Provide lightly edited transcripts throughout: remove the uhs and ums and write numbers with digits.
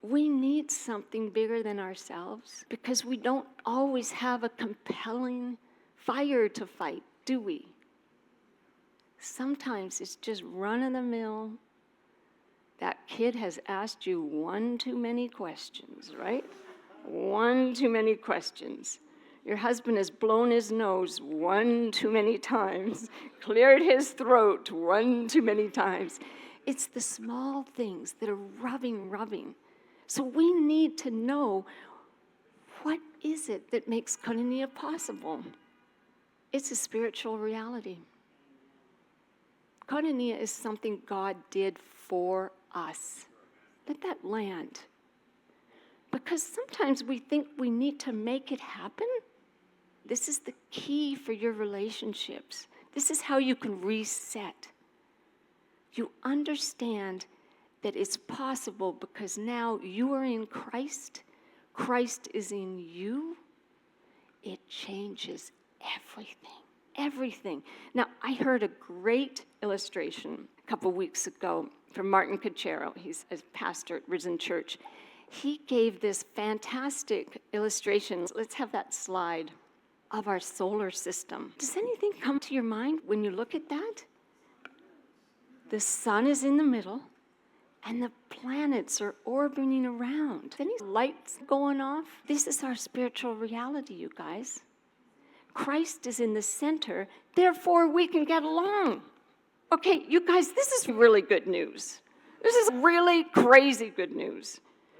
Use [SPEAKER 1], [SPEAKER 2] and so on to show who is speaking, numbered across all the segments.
[SPEAKER 1] We need something bigger than ourselves because we don't always have a compelling fire to fight, do we? Sometimes it's just run-of-the-mill. That kid has asked you one too many questions, right? One too many questions. Your husband has blown his nose one too many times, cleared his throat one too many times. It's the small things that are rubbing. So we need to know, what is it that makes koinonia possible? It's a spiritual reality. Koinonia is something God did for us. Let that land. Because sometimes we think we need to make it happen. This is the key for your relationships. This is how you can reset. You understand that it's possible because now you are in Christ. Christ is in you. It changes everything. Now, I heard a great illustration a couple weeks ago from Martin Cachero. He's a pastor at Risen Church. He gave this fantastic illustration. Let's have that slide of our solar system. Does anything come to your mind when you look at that? The sun is in the middle, and the planets are orbiting around. Any lights going off? This is our spiritual reality, you guys. Christ is in the center, therefore we can get along. Okay, you guys, this is really good news. This is really crazy good news.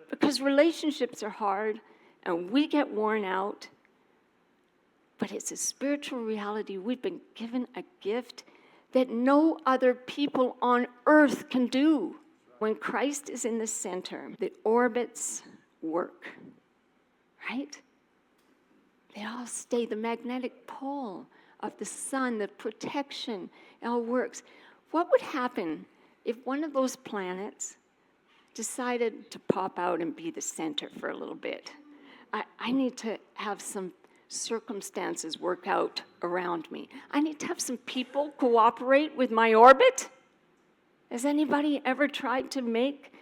[SPEAKER 1] Because relationships are hard, and we get worn out. But it's a spiritual reality. We've been given a gift that no other people on earth can do. When Christ is in the center, the orbits work, right? They all stay. The magnetic pole of the sun, the protection, it all works. What would happen if one of those planets decided to pop out and be the center for a little bit? I need to have some circumstances work out around me. I need to have some people cooperate with my orbit. Has anybody ever tried to make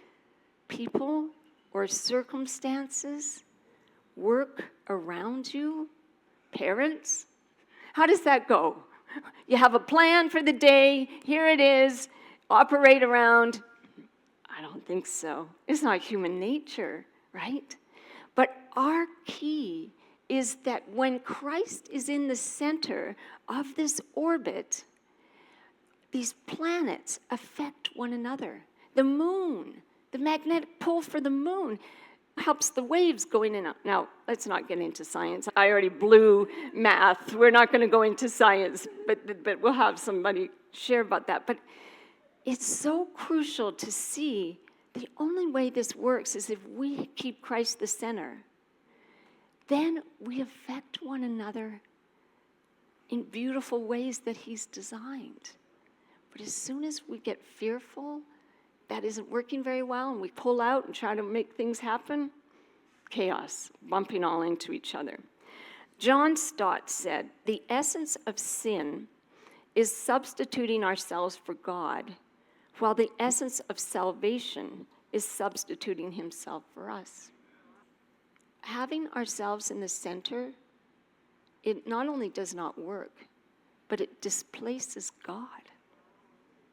[SPEAKER 1] people or circumstances work around you? Parents? How does that go? You have a plan for the day, here it is, operate around. I don't think so. It's not human nature, right? But our key is that when Christ is in the center of this orbit, these planets affect one another. The moon, the magnetic pull for the moon helps the waves go in and out. Now, let's not get into science. I already blew math. We're not going to go into science, but we'll have somebody share about that. But it's so crucial to see the only way this works is if we keep Christ the center. Then we affect one another in beautiful ways that he's designed. But as soon as we get fearful, that isn't working very well, and we pull out and try to make things happen, chaos, bumping all into each other. John Stott said, "The essence of sin is substituting ourselves for God, while the essence of salvation is substituting himself for us." Having ourselves in the center, it not only does not work, but it displaces God.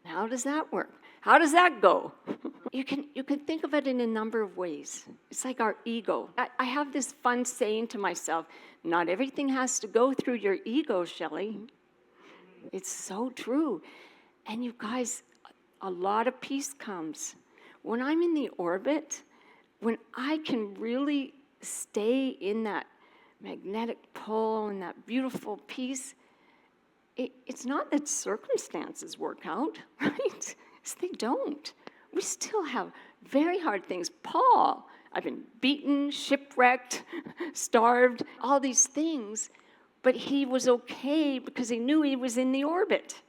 [SPEAKER 1] How does that work? How does that go? You can think of it in a number of ways. It's like our ego. I have this fun saying to myself, not everything has to go through your ego, Shelley. It's so true. And you guys, a lot of peace comes. When I'm in the orbit, when I can really stay in that magnetic pull and that beautiful peace, it's not that circumstances work out, right? They don't. We still have very hard things. Paul, I've been beaten, shipwrecked, starved, all these things, but he was okay because he knew he was in the orbit.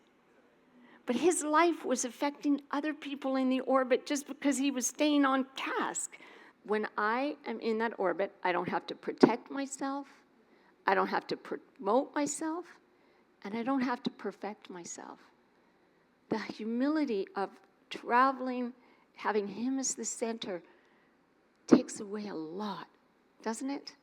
[SPEAKER 1] But his life was affecting other people in the orbit just because he was staying on task. When I am in that orbit, I don't have to protect myself, I don't have to promote myself, and I don't have to perfect myself. The humility of traveling, having him as the center, takes away a lot, doesn't it?